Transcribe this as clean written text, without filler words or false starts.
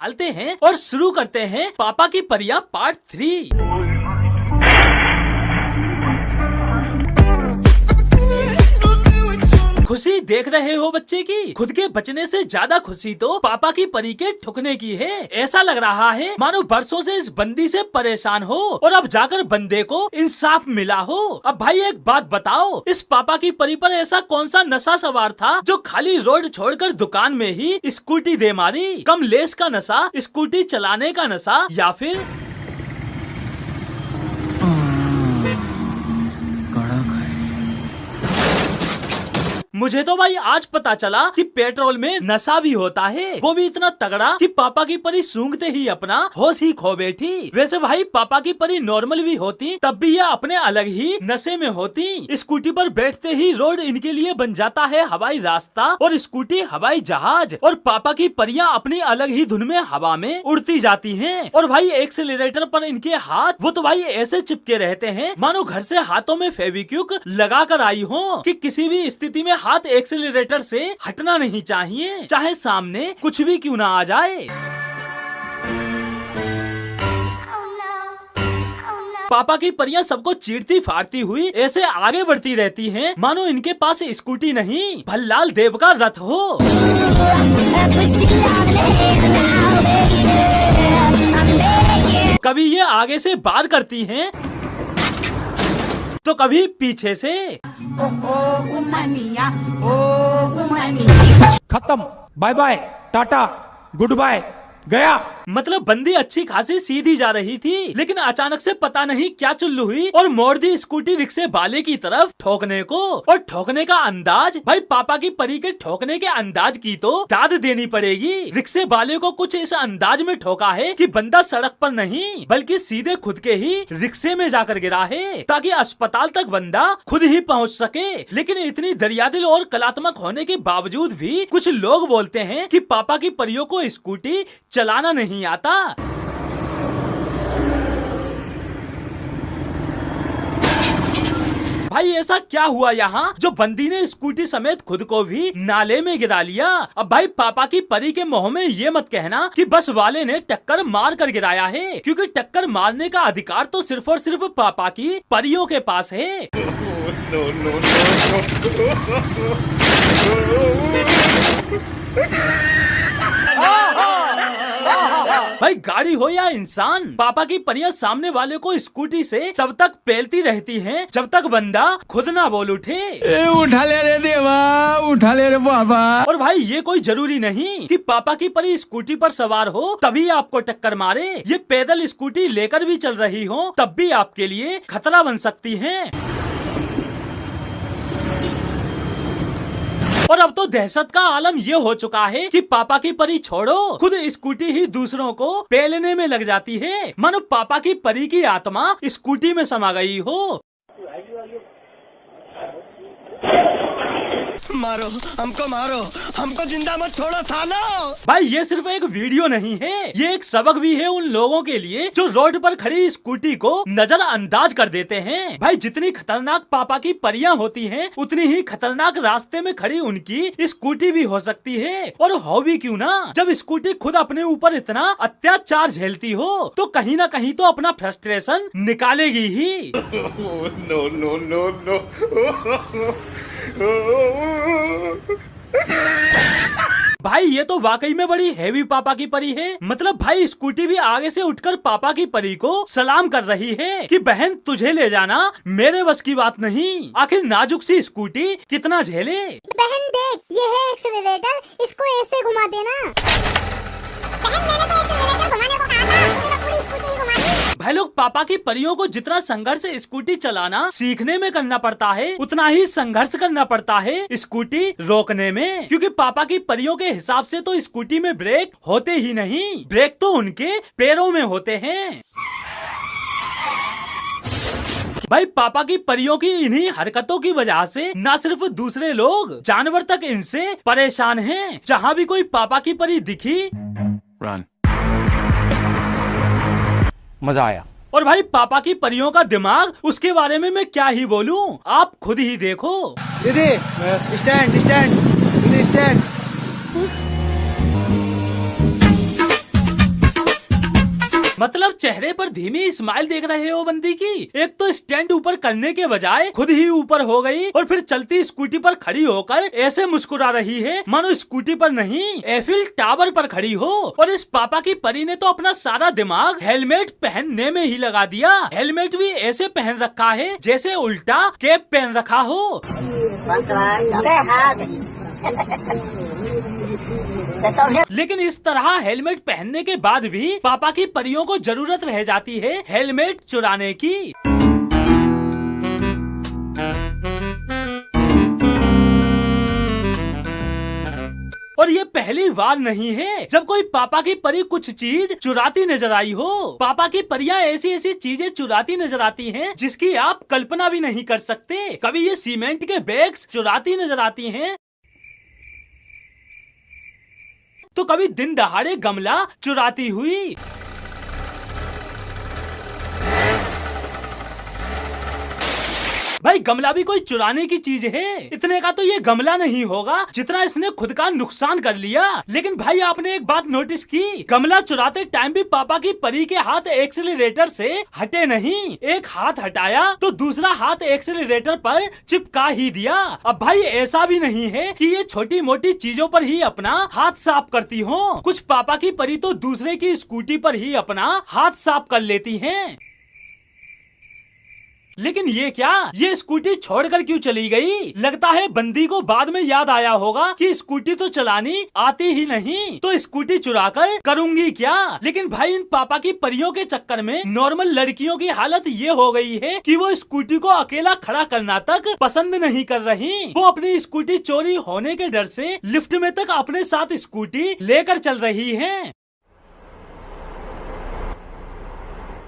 निकालते हैं और शुरू करते हैं पापा की परियां पार्ट 3। खुशी देख रहे हो बच्चे की? खुद के बचने से ज्यादा खुशी तो पापा की परी के ठुकने की है। ऐसा लग रहा है मानो बरसों से इस बंदी से परेशान हो और अब जाकर बंदे को इंसाफ मिला हो। अब भाई एक बात बताओ, इस पापा की परी पर ऐसा कौन सा नशा सवार था जो खाली रोड छोड़कर दुकान में ही स्कूटी दे मारी? कमलेश का नशा, स्कूटी चलाने का नशा, या फिर मुझे तो भाई आज पता चला कि पेट्रोल में नशा भी होता है, वो भी इतना तगड़ा कि पापा की परी सूंघते ही अपना होश ही खो बैठी। वैसे भाई पापा की परी नॉर्मल भी होती तब भी यह अपने अलग ही नशे में होती। स्कूटी पर बैठते ही रोड इनके लिए बन जाता है हवाई रास्ता और स्कूटी हवाई जहाज, और पापा की परियां अपनी अलग ही धुन में हवा में उड़ती जाती हैं। और भाई एक्सीलरेटर पर इनके हाथ वो तो भाई ऐसे चिपके रहते हैं मानो घर से हाथों में फेविक्विक लगा कर आई हो कि किसी भी स्थिति में हाथ एक्सीलरेटर से हटना नहीं चाहिए, चाहे सामने कुछ भी क्यों ना आ जाए। पापा की परियां सबको चीरती फाड़ती हुई ऐसे आगे बढ़ती रहती हैं मानो इनके पास स्कूटी नहीं भल्लाल देव का रथ हो। कभी ये आगे से पार करती हैं तो कभी पीछे से। खत्म, bye bye, tata, good bye, गया। मतलब बंदी अच्छी खासी सीधी जा रही थी, लेकिन अचानक से पता नहीं क्या चुल्लू हुई और मोड़ दी स्कूटी रिक्शे वाले की तरफ ठोकने को। और ठोकने का अंदाज, भाई पापा की परी के ठोकने के अंदाज की तो दाद देनी पड़ेगी। रिक्शे वाले को कुछ इस अंदाज में ठोका है कि बंदा सड़क पर नहीं बल्कि सीधे खुद के ही रिक्शे में जाकर गिरा है, ताकि अस्पताल तक बंदा खुद ही पहुंच सके। लेकिन इतनी दरियादिल और कलात्मक होने के बावजूद भी कुछ लोग बोलते हैं कि पापा की परियों को स्कूटी चलाना नहीं आता। भाई ऐसा क्या हुआ यहाँ जो बंदी ने स्कूटी समेत खुद को भी नाले में गिरा लिया? अब भाई पापा की परी के मुंह में ये मत कहना कि बस वाले ने टक्कर मार कर गिराया है, क्योंकि टक्कर मारने का अधिकार तो सिर्फ और सिर्फ पापा की परियों के पास है। भाई गाड़ी हो या इंसान, पापा की परियां सामने वाले को स्कूटी से तब तक पेलती रहती हैं जब तक बंदा खुद ना बोल उठे, उठा ले रे देवा, उठा ले रे बाबा। और भाई ये कोई जरूरी नहीं कि पापा की परी स्कूटी पर सवार हो तभी आपको टक्कर मारे। ये पैदल स्कूटी लेकर भी चल रही हो तब भी आपके लिए खतरा बन सकती हैं। और अब तो दहशत का आलम ये हो चुका है कि पापा की परी छोड़ो, खुद स्कूटी ही दूसरों को पेलने में लग जाती है, मानो पापा की परी की आत्मा स्कूटी में समा गई हो। मारो हमको, मारो हमको, जिंदा मत छोड़ो सालो। भाई ये सिर्फ एक वीडियो नहीं है, ये एक सबक भी है उन लोगों के लिए जो रोड पर खड़ी स्कूटी को नजरअंदाज कर देते हैं। भाई जितनी खतरनाक पापा की परियां होती हैं, उतनी ही खतरनाक रास्ते में खड़ी उनकी स्कूटी भी हो सकती है। और हो भी क्यों ना, जब स्कूटी खुद अपने ऊपर इतना अत्याचार झेलती हो तो कहीं ना कहीं तो अपना फ्रस्ट्रेशन निकालेगी ही। No no no no. भाई ये तो वाकई में बड़ी हैवी पापा की परी है। मतलब भाई स्कूटी भी आगे से उठकर पापा की परी को सलाम कर रही है कि बहन तुझे ले जाना मेरे बस की बात नहीं। आखिर नाजुक सी स्कूटी कितना झेले। बहन देख, ये है एक्सीलरेटर, इसको ऐसे घुमा देना। बहन मैंने तो एक्सीलरेटर घुमाने को कहा था, तूने तो पूरी स्कूटी घुमा दी। भाई लोग पापा की परियों को जितना संघर्ष स्कूटी चलाना सीखने में करना पड़ता है, उतना ही संघर्ष करना पड़ता है स्कूटी रोकने में, क्योंकि पापा की परियों के हिसाब से तो स्कूटी में ब्रेक होते ही नहीं, ब्रेक तो उनके पैरों में होते हैं। भाई पापा की परियों की इन्हीं हरकतों की वजह से न सिर्फ दूसरे लोग, जानवर तक इनसे परेशान हैं। जहाँ भी कोई पापा की परी दिखी, रन। मजा आया। और भाई पापा की परियों का दिमाग, उसके बारे में मैं क्या ही बोलूं, आप खुद ही देखो। दीदी स्टैंड स्टैंड, दीदी स्टैंड। मतलब चेहरे पर धीमी स्माइल देख रहे हो बंदी की। एक तो स्टैंड ऊपर करने के बजाय खुद ही ऊपर हो गई और फिर चलती स्कूटी पर खड़ी होकर ऐसे मुस्कुरा रही है मानो स्कूटी पर नहीं एफिल टावर पर खड़ी हो। और इस पापा की परी ने तो अपना सारा दिमाग हेलमेट पहनने में ही लगा दिया। हेलमेट भी ऐसे पहन रखा है जैसे उल्टा कैप पहन रखा हो। लेकिन इस तरह हेलमेट पहनने के बाद भी पापा की परियों को जरूरत रह जाती है हेलमेट चुराने की। और ये पहली बार नहीं है जब कोई पापा की परी कुछ चीज चुराती नजर आई हो। पापा की परियां ऐसी ऐसी चीजें चुराती नजर आती हैं जिसकी आप कल्पना भी नहीं कर सकते। कभी ये सीमेंट के बैग्स चुराती नजर आती हैं, तो कभी दिन दहाड़े गमला चुराती हुई। भाई गमला भी कोई चुराने की चीज है। इतने का तो ये गमला नहीं होगा जितना इसने खुद का नुकसान कर लिया। लेकिन भाई आपने एक बात नोटिस की, गमला चुराते टाइम भी पापा की परी के हाथ एक्सीलरेटर से हटे नहीं। एक हाथ हटाया तो दूसरा हाथ एक्सीलरेटर पर चिपका ही दिया। अब भाई ऐसा भी नहीं है कि ये छोटी मोटी चीजों पर ही अपना हाथ साफ करती हो। कुछ पापा की परी तो दूसरे की स्कूटी पर ही अपना हाथ साफ कर लेती हैं। लेकिन ये क्या, ये स्कूटी छोड़कर क्यों चली गई? लगता है बंदी को बाद में याद आया होगा कि स्कूटी तो चलानी आती ही नहीं, तो स्कूटी चुराकर करूंगी क्या। लेकिन भाई इन पापा की परियों के चक्कर में नॉर्मल लड़कियों की हालत ये हो गई है कि वो स्कूटी को अकेला खड़ा करना तक पसंद नहीं कर रही। वो अपनी स्कूटी चोरी होने के डर से लिफ्ट में तक अपने साथ स्कूटी लेकर चल रही है।